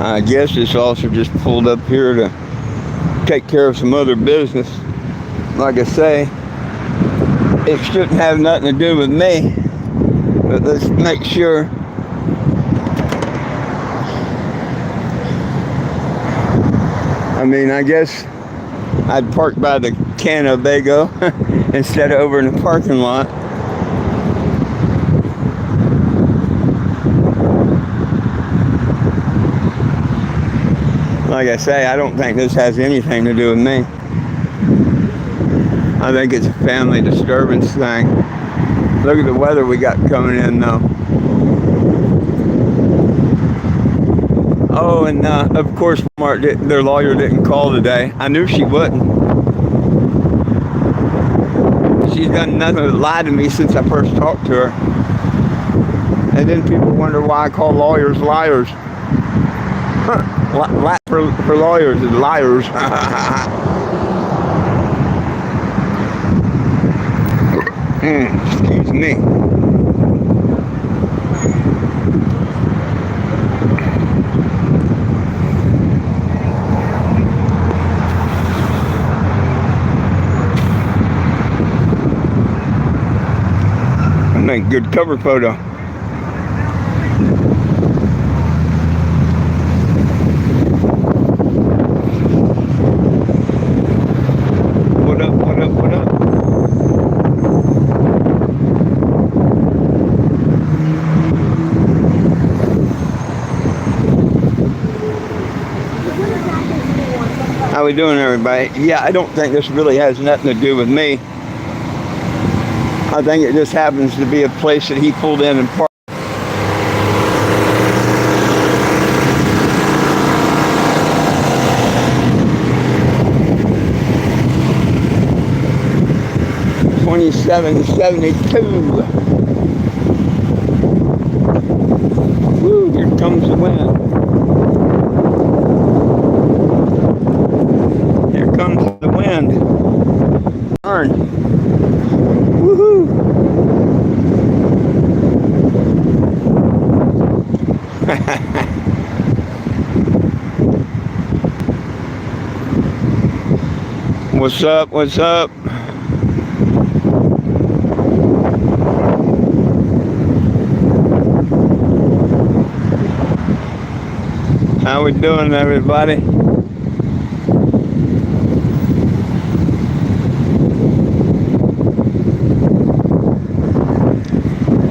I guess this officer just pulled up here to take care of some other business. Like I say, it shouldn't have nothing to do with me, but let's make sure. I mean, I guess I'd park by the Cannebago instead of over in the parking lot. Like I say, I don't think this has anything to do with me. I think it's a family disturbance thing. Look at the weather we got coming in though. Oh, and of course, their lawyer didn't call today. I knew she wouldn't. She's done nothing but lie to me since I first talked to her. And then people wonder why I call lawyers liars. For lawyers is liars. Excuse me. I make good cover photo. What up, what up, what up? How we doing, everybody? Yeah, I don't think this really has nothing to do with me. I think it just happens to be a place that he pulled in and parked. $27.72. Woo! Here comes the wind. Here comes the wind. Darn. Woohoo! What's up? What's up? How we doing, everybody?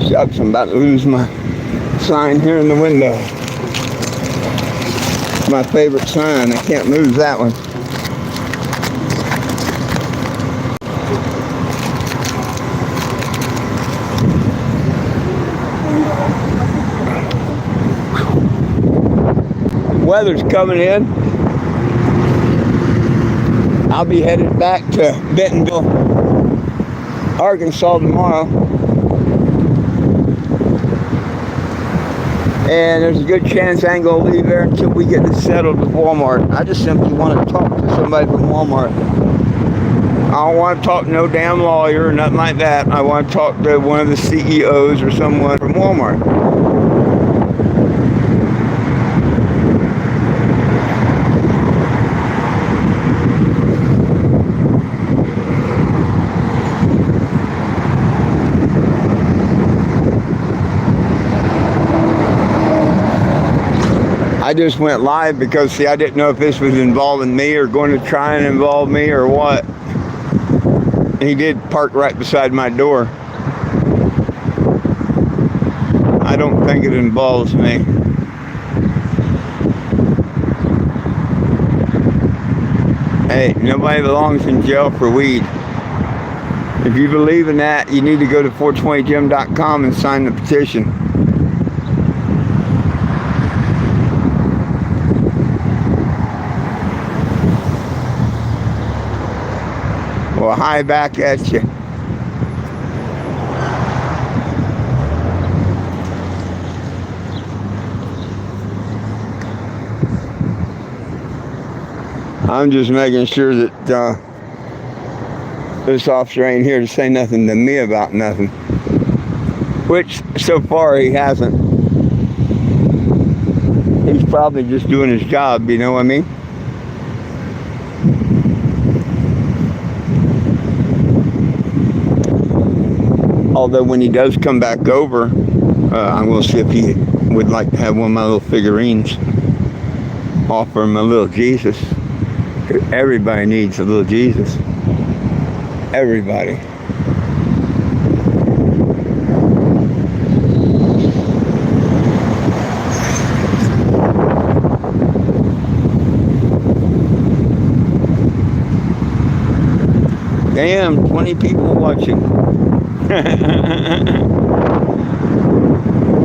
Shucks, I'm about to lose my sign here in the window. My favorite sign. I can't lose that one. Weather's coming in. I'll be headed back to Bentonville, Arkansas tomorrow. And there's a good chance I ain't gonna leave there until we get this settled with Walmart. I just simply want to talk to somebody from Walmart. I don't want to talk to no damn lawyer or nothing like that. I want to talk to one of the CEOs or someone from Walmart. I just went live because, see, I didn't know if this was involving me or going to try and involve me or what. He did park right beside my door. I don't think it involves me. Hey, nobody belongs in jail for weed. If you believe in that, you need to go to 420gym.com and sign the petition. Well, hi back at you. I'm just making sure that this officer ain't here to say nothing to me about nothing. Which, so far, he hasn't. He's probably just doing his job, you know what I mean? Although when he does come back over, I'm going to see if he would like to have one of my little figurines. Offer him a little Jesus. Everybody needs a little Jesus. Everybody. Damn, 20 people watching.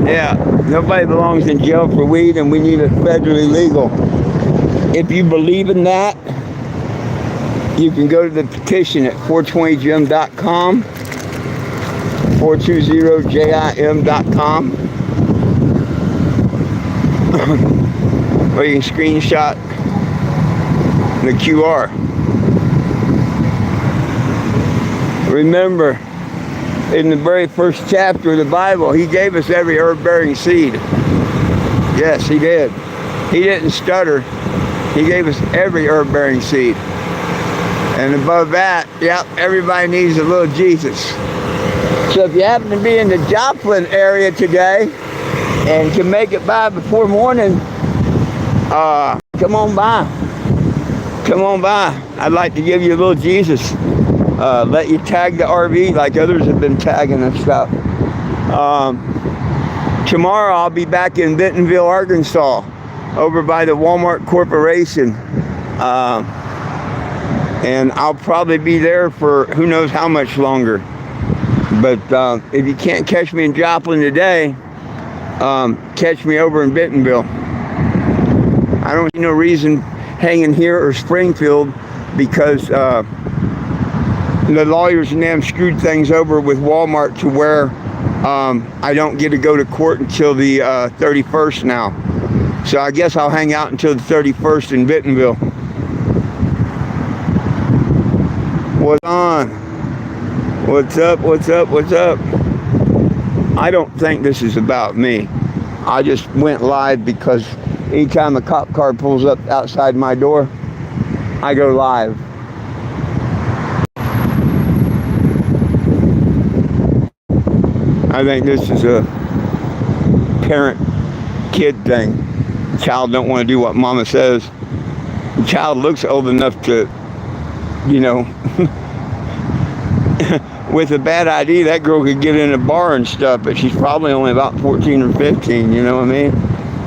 Yeah, nobody belongs in jail for weed, and we need it federally legal. If you believe in that, you can go to the petition at 420jim.com, 420jim.com, or you can screenshot the QR. Remember, in the very first chapter of the Bible, he gave us every herb-bearing seed. Yes, he did. He didn't stutter. He gave us every herb-bearing seed. And above that, yep, everybody needs a little Jesus. So if you happen to be in the Joplin area today and can make it by before morning, come on by. Come on by. I'd like to give you a little Jesus. Let you tag the RV like others have been tagging and stuff. Tomorrow I'll be back in Bentonville, Arkansas, over by the Walmart Corporation. And I'll probably be there for who knows how much longer. But if you can't catch me in Joplin today, catch me over in Bentonville. I don't see no reason hanging here or Springfield because the lawyers and them screwed things over with Walmart to where I don't get to go to court until the 31st now. So I guess I'll hang out until the 31st in Bentonville. What's on? What's up? What's up? What's up? I don't think this is about me. I just went live because anytime a cop car pulls up outside my door, I go live. I think this is a parent-kid thing. The child don't want to do what mama says. The child looks old enough to, you know, with a bad ID, that girl could get in a bar and stuff, but she's probably only about 14 or 15, you know what I mean?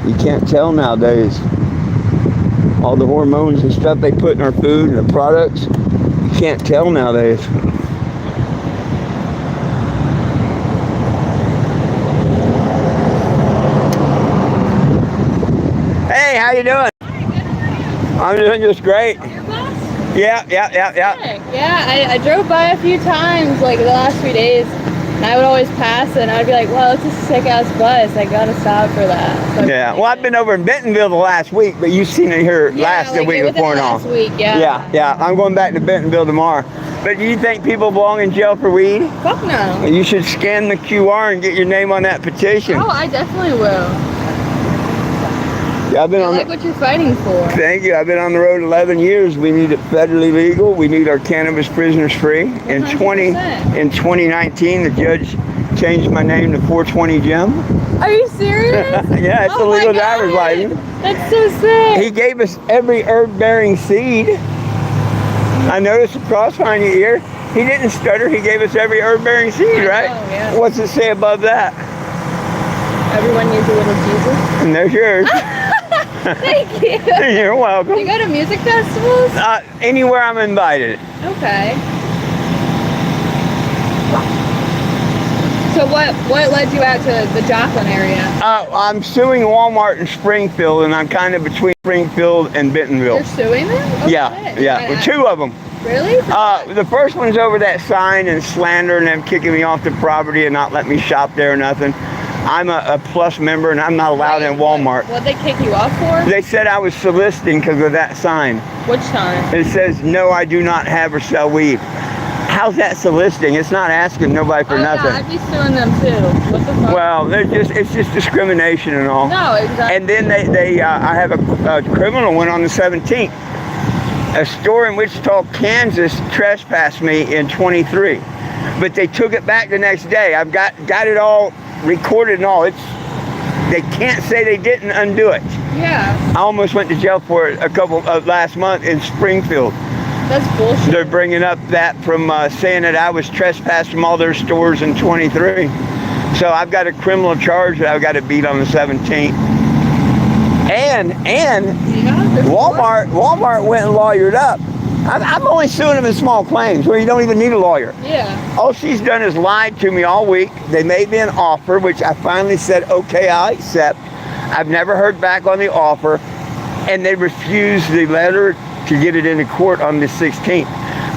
You can't tell nowadays. All the hormones and stuff they put in our food and the products, you can't tell nowadays. Hey, how you doing? I'm doing just great. Your bus? Yeah. Yeah, I drove by a few times, like the last few days, and I would always pass it, and I'd be like, well, it's just a sick-ass bus. I gotta stop for that. So Yeah, well, I've been over in Bentonville the last week, but you've seen it here the week before now. Last week, yeah. Yeah, I'm going back to Bentonville tomorrow. But do you think people belong in jail for weed? Fuck no. You should scan the QR and get your name on that petition. Oh, I definitely will. Yeah, I've been I on like what you're fighting for. Thank you. I've been on the road 11 years. We need it federally legal. We need our cannabis prisoners free. In 2019, the judge changed my name to 420 Jim. Are you serious? Yeah, it's a legal driver's license. That's so sick. He gave us every herb-bearing seed. I noticed a cross behind your ear. He didn't stutter. He gave us every herb-bearing seed, right? Oh, yeah. What's it say above that? Everyone needs a little Jesus. And there's yours. Thank you. You're welcome. Do you go to music festivals? Anywhere I'm invited. Okay. So what led you out to the Joplin area? I'm suing Walmart in Springfield, and I'm kind of between Springfield and Bentonville. You're suing them? Oh, Yeah. Well, two of them. Really? The first one's over that sign and slander and them kicking me off the property and not letting me shop there or nothing. I'm a Plus member, and I'm not allowed in Walmart. What'd they kick you off for? They said I was soliciting because of that sign. Which sign? It says, no, I do not have or sell weed. How's that soliciting? It's not asking nobody for nothing. Yeah, I'd be suing them too. What the fuck? Well, it's just discrimination and all. No, exactly. And then I have a criminal one on the 17th. A store in Wichita, Kansas trespassed me in 23. But they took it back the next day. I've got it all recorded and all. They can't say they didn't undo it. Yeah. I almost went to jail for it last month in Springfield. That's bullshit. They're bringing up that from saying that I was trespassed from all their stores in 23. So I've got a criminal charge that I've got to beat on the 17th. And Walmart went and lawyered up. I'm only suing them in small claims where you don't even need a lawyer. Yeah. All she's done is lied to me all week. They made me an offer, which I finally said, okay, I'll accept. I've never heard back on the offer. And they refused the letter to get it into court on the 16th.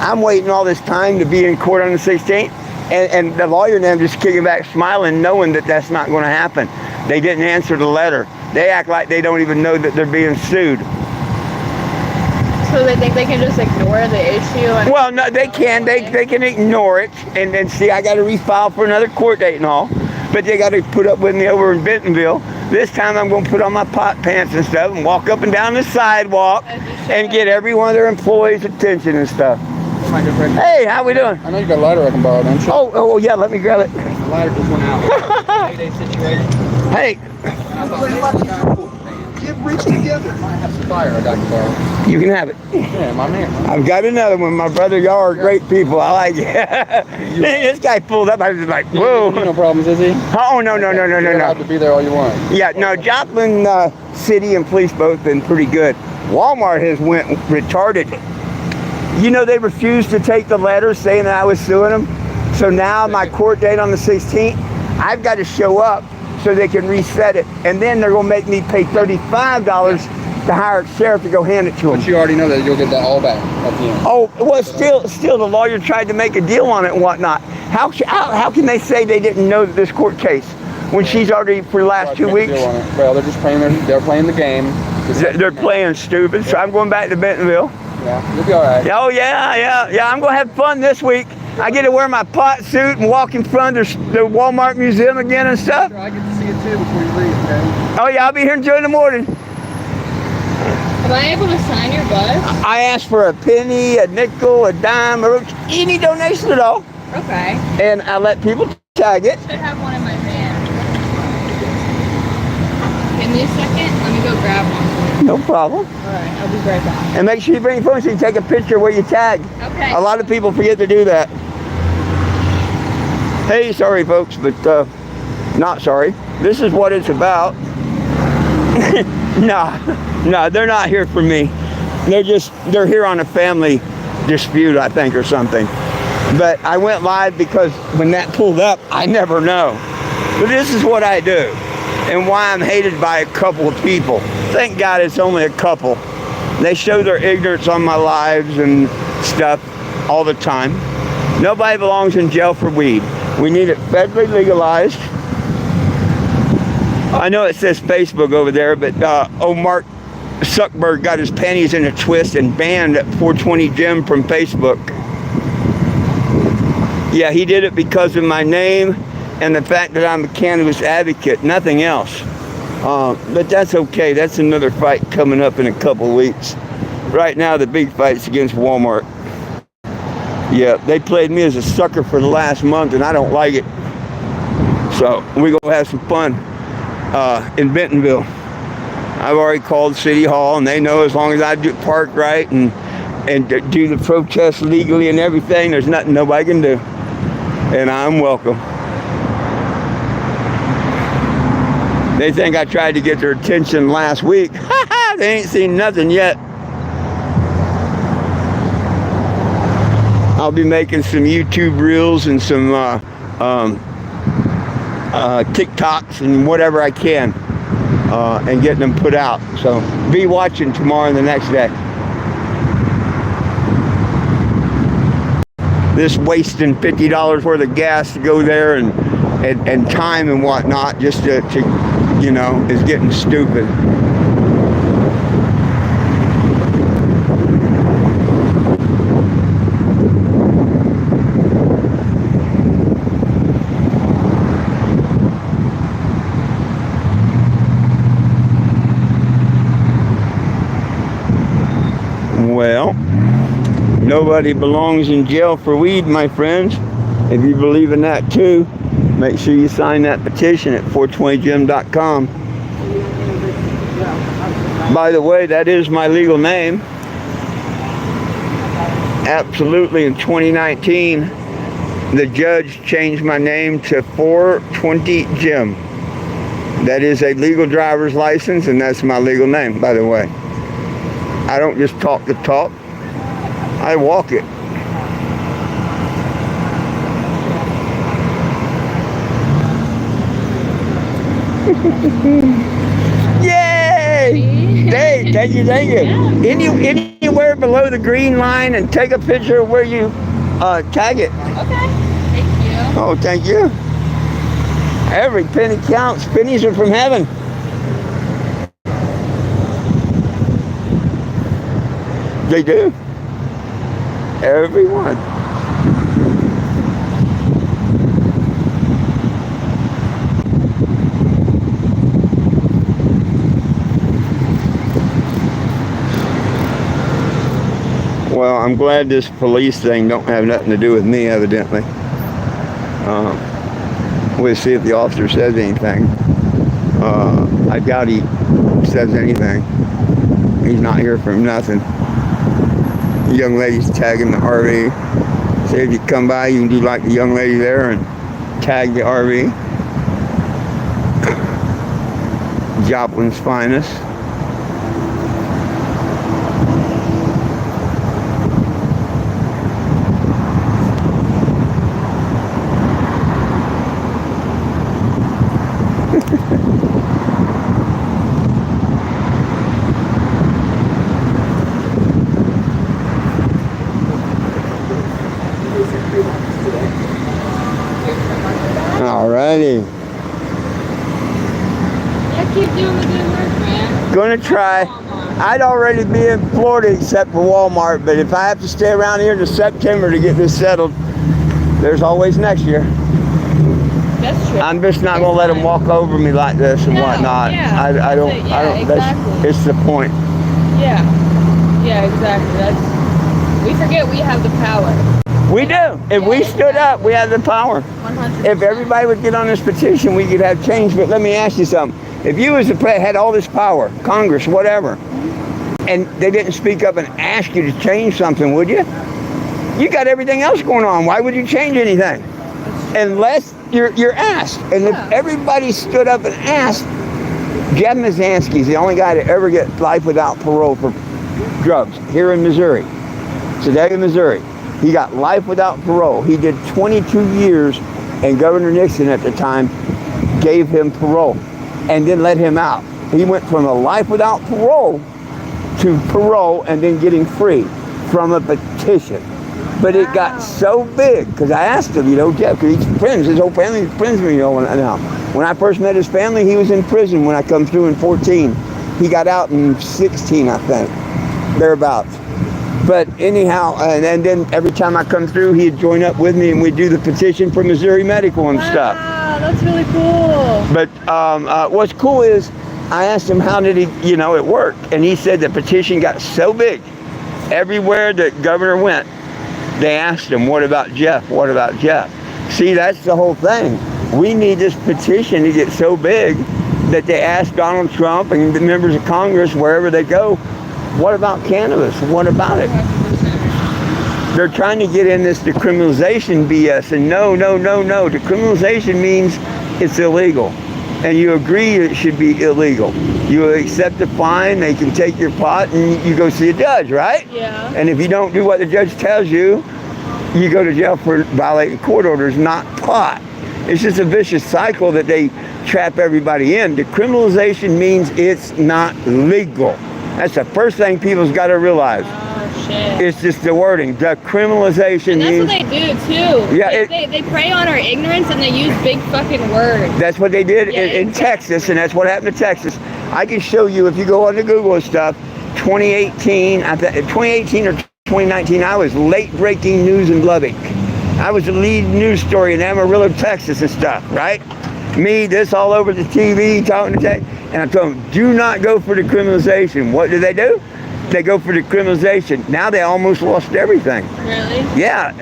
I'm waiting all this time to be in court on the 16th. And the lawyer and them just kicking back, smiling, knowing that that's not going to happen. They didn't answer the letter. They act like they don't even know that they're being sued. So they think they can just ignore the issue? And well, no, they can. They can ignore it and then see I got to refile for another court date and all. But they got to put up with me over in Bentonville. This time I'm going to put on my pot pants and stuff and walk up and down the sidewalk and get every one of their employees' attention and stuff. Hey, how we doing? I know you got a lighter I can borrow, don't you? Oh yeah, let me grab it. The lighter just went out. Payday situation. Hey. Get rich together. I have some fire I got to borrow. You can have it. Yeah, my man. I've got another one. My brother, y'all are great people. I like it. This guy pulled up. I was like, whoa. No problems, is he? Oh, no. You're allowed to be there all you want. Yeah, no, Joplin City and police both been pretty good. Walmart has went retarded. You know, they refused to take the letter saying that I was suing them. So now my court date on the 16th, I've got to show up so they can reset it. And then they're going to make me pay $35 to hire a sheriff to go hand it to them. But you already know that you'll get that all back at the end. Oh, well, still the lawyer tried to make a deal on it and whatnot. How can they say they didn't know this court case when she's already for the last 2 weeks? Well, they're just playing the game. They're playing stupid. So I'm going back to Bentonville. Yeah, you'll be all right. Oh, yeah. I'm going to have fun this week. I get to wear my pot suit and walk in front of the Walmart Museum again and stuff. Sure, I get to see it too before you leave, okay? Oh, yeah, I'll be here until in the morning. Am I able to sign your bus? I asked for a penny, a nickel, a dime, a roach, any donation at all. Okay. And I let people tag it. I should have one in my van. Give me a second. Let me go grab one. No problem. All right, I'll be right back. And make sure you bring your phone so you can take a picture where you tag. Okay. A lot of people forget to do that. Hey, sorry folks, but not sorry. This is what it's about. No, they're not here for me. They're here on a family dispute, I think, or something. But I went live because when that pulled up, I never know. But this is what I do and why I'm hated by a couple of people. Thank God it's only a couple. They show their ignorance on my lives and stuff all the time. Nobody belongs in jail for weed. We need it federally legalized. I know it says Facebook over there, but Mark Zuckerberg got his panties in a twist and banned 420 Jim from Facebook. Yeah, he did it because of my name and the fact that I'm a cannabis advocate, nothing else. But that's okay. That's another fight coming up in a couple weeks. Right now, the big fight's against Walmart. Yeah, they played me as a sucker for the last month, and I don't like it. So we're going to have some fun in Bentonville. I've already called City Hall, and they know as long as I do park right and do the protest legally and everything, there's nothing nobody can do. And I'm welcome. They think I tried to get their attention last week. They ain't seen nothing yet. I'll be making some YouTube reels and some TikToks and whatever I can and getting them put out. So be watching tomorrow and the next day. This wasting $50 worth of gas to go there and time and whatnot just to you know, is getting stupid. Nobody belongs in jail for weed, my friends. If you believe in that too, make sure you sign that petition at 420jim.com. By the way, that is my legal name. Absolutely, in 2019, the judge changed my name to 420 Jim. That is a legal driver's license, and that's my legal name, by the way. I don't just talk the talk, I walk it. Yay! Hey, thank you. Anywhere below the green line, and take a picture of where you tag it. Okay. Thank you. Oh, thank you. Every penny counts. Pennies are from heaven. They do. Everyone. Well, I'm glad this police thing don't have nothing to do with me, evidently. We'll see if the officer says anything. I doubt he says anything. He's not here for nothing. The young lady's tagging the RV. Say if you come by, you can do like the young lady there and tag the RV. Joplin's finest. Alrighty. Yeah, keep doing the good work, man. Gonna try. I'd already be in Florida except for Walmart, but if I have to stay around here to September to get this settled, there's always next year. That's true. I'm just not gonna let them walk over me like this and whatnot. Yeah, I don't. exactly. It's the point. Yeah. Yeah, exactly. We forget we have the power. We do. If we stood up, we have the power. 100%. If everybody would get on this petition, we could have change. But let me ask you something. If you as the president had all this power, Congress, whatever, and they didn't speak up and ask you to change something, would you? You got everything else going on. Why would you change anything? Unless you're asked. And if everybody stood up and asked, Jeff Mizanski's the only guy to ever get life without parole for drugs here in Missouri. Sedalia, Missouri. He got life without parole. He did 22 years, and Governor Nixon at the time gave him parole and then let him out. He went from a life without parole to parole and then getting free from a petition. But it got so big, because I asked him, Jeff, because he's friends, his whole family's friends with me, now. When I first met his family, he was in prison when I come through in 14. He got out in 16, I think, thereabouts. But anyhow, and then every time I come through, he'd join up with me and we'd do the petition for Missouri Medical and stuff. Wow, that's really cool. But what's cool is, I asked him how did he, it worked. And he said the petition got so big, everywhere that governor went, they asked him, what about Jeff? What about Jeff? See, that's the whole thing. We need this petition to get so big that they ask Donald Trump and the members of Congress, wherever they go, what about cannabis? What about it? They're trying to get in this decriminalization BS, and no. Decriminalization means it's illegal, and you agree it should be illegal. You accept the fine, they can take your pot, and you go see a judge, right? Yeah. And if you don't do what the judge tells you, you go to jail for violating court orders, not pot. It's just a vicious cycle that they trap everybody in. Decriminalization means it's not legal. That's the first thing people's got to realize. Oh, shit. It's just the wording. Decriminalization And that's means... what they do, too. Yeah, they prey on our ignorance, and they use big fucking words. That's what they did Yeah, in Texas, and that's what happened to Texas. I can show you, if you go on to Google and stuff, 2018 or 2019, I was late-breaking news in Lubbock. I was the lead news story in Amarillo, Texas and stuff, right? Me, this all over the TV, talking to Tech. And I told them, do not go for decriminalization. What do? they go for decriminalization. Now they almost lost everything. Really? Yeah,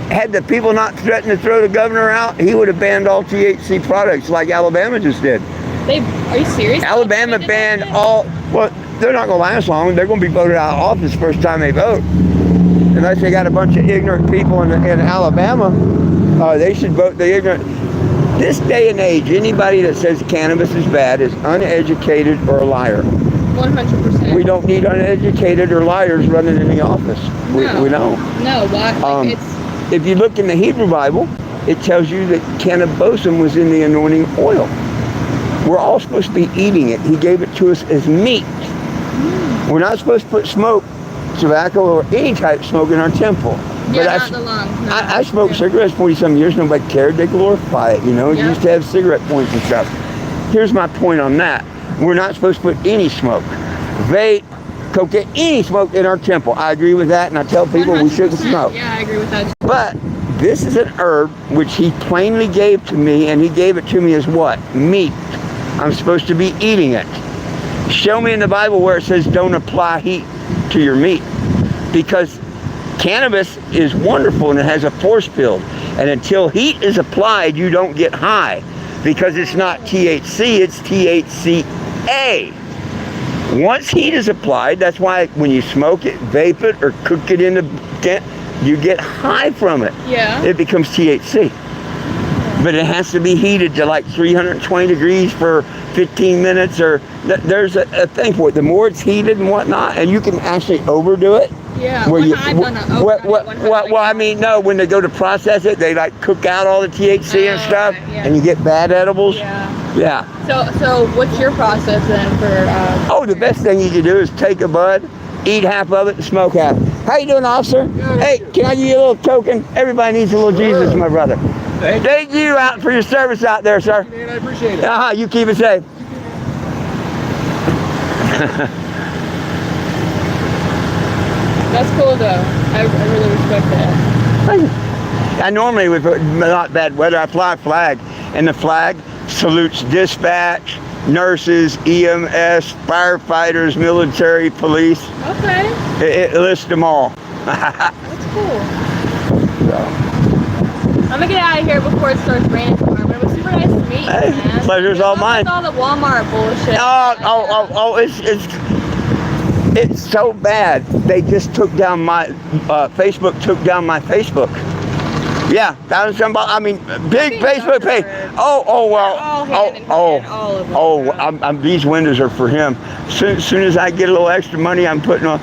had the people not threatened to throw the governor out, he would have banned all THC products like Alabama just did. Are you serious? Alabama banned all, well, they're not going to last long. They're going to be voted out of office the first time they vote. Unless they got a bunch of ignorant people in Alabama, they should vote the ignorant. This day and age, anybody that says cannabis is bad is uneducated or a liar. 100%. We don't need uneducated or liars running in the office. No. We don't. No, why? Like If you look in the Hebrew Bible, it tells you that cannabosum was in the anointing oil. We're all supposed to be eating it. He gave it to us as meat. We're not supposed to put smoke, tobacco, or any type of smoke in our temple. Yeah, But not the lungs. No. I smoked cigarettes 40-some years. Nobody cared. They glorify it, you know. You Yeah. used to have cigarette points and stuff. Here's my point on that. We're not supposed to put any smoke, vape, cocaine, any smoke in our temple. I agree with that, and I tell people we shouldn't 100%. smoke. Yeah, I agree with that. But this is an herb which he plainly gave to me, and he gave it to me as what? Meat. I'm supposed to be eating it. Show me in the Bible where it says don't apply heat to your meat. Because cannabis is wonderful and it has a force field. And until heat is applied, you don't get high. Because it's not THC, it's THCA. Once heat is applied, that's why when you smoke it, vape it, or cook it in the tent, you get high from it. Yeah. It becomes THC. But it has to be heated to like 320 degrees for 15 minutes, or there's a thing for it. The more it's heated and whatnot, and you can actually overdo it. Yeah. Where One you, time I've done a well, I mean, no, when they go to process it, they like cook out all the THC and Oh, stuff, okay, yeah. and you get bad edibles. Yeah. Yeah. So what's your process then for? Oh, the best thing you can do is take a bud, eat half of it, and smoke half. How you doing, officer? Hey, can I give you a little token? Everybody needs a little Jesus, my brother. Thank you out for your service out there, sir. Man, I appreciate it. You keep it safe. That's cool though. I really respect that. I normally, with not bad weather, I fly a flag, and the flag salutes dispatch, nurses, EMS, firefighters, military, police. Okay. It lists them all. That's cool. I'm gonna get out of here before it starts raining tomorrow, but it was super nice to meet you, Hey, man. pleasure's all mine. With all the Walmart bullshit. It's so bad. They just took down my Facebook. Took down my Facebook. Yeah, found somebody. I mean, big Facebook page. All hand in hand, all of them. These windows are for him. Soon as I get a little extra money, I'm putting on.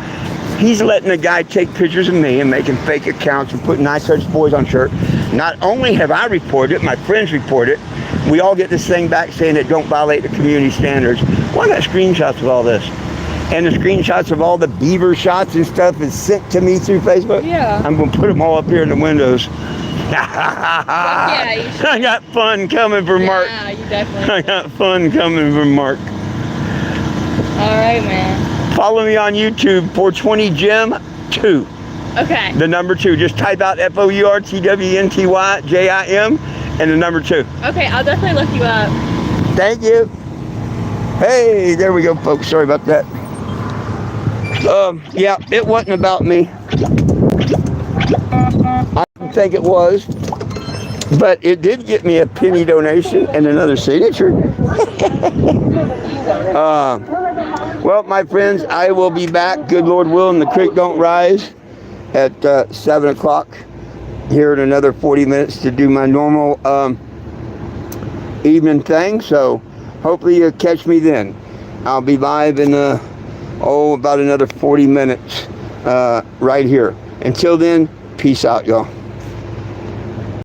He's letting the guy take pictures of me and making fake accounts and putting I Touch Boys on shirt. Not only have I reported it, my friends report it. We all get this thing back saying it don't violate the community standards. Well, I got screenshots of all this. And the screenshots of all the beaver shots and stuff is sent to me through Facebook. Yeah. I'm going to put them all up here in the windows. Yeah, you should. I got fun coming for Mark. Yeah, you definitely. I got fun coming for Mark. All right, man. Follow me on YouTube, 420 Jim 2. Okay. The number 2. Just type out FOURTWNTYJIM and the number 2. Okay, I'll definitely look you up. Thank you. Hey, there we go, folks. Sorry about that. Yeah, it wasn't about me. I didn't think it was, but it did get me a penny donation and another signature. Well, my friends, I will be back, good Lord willing, the creek don't rise, at 7 o'clock here in another 40 minutes to do my normal evening thing. So hopefully you'll catch me then. I'll be live in about another 40 minutes right here. Until then, peace out, y'all.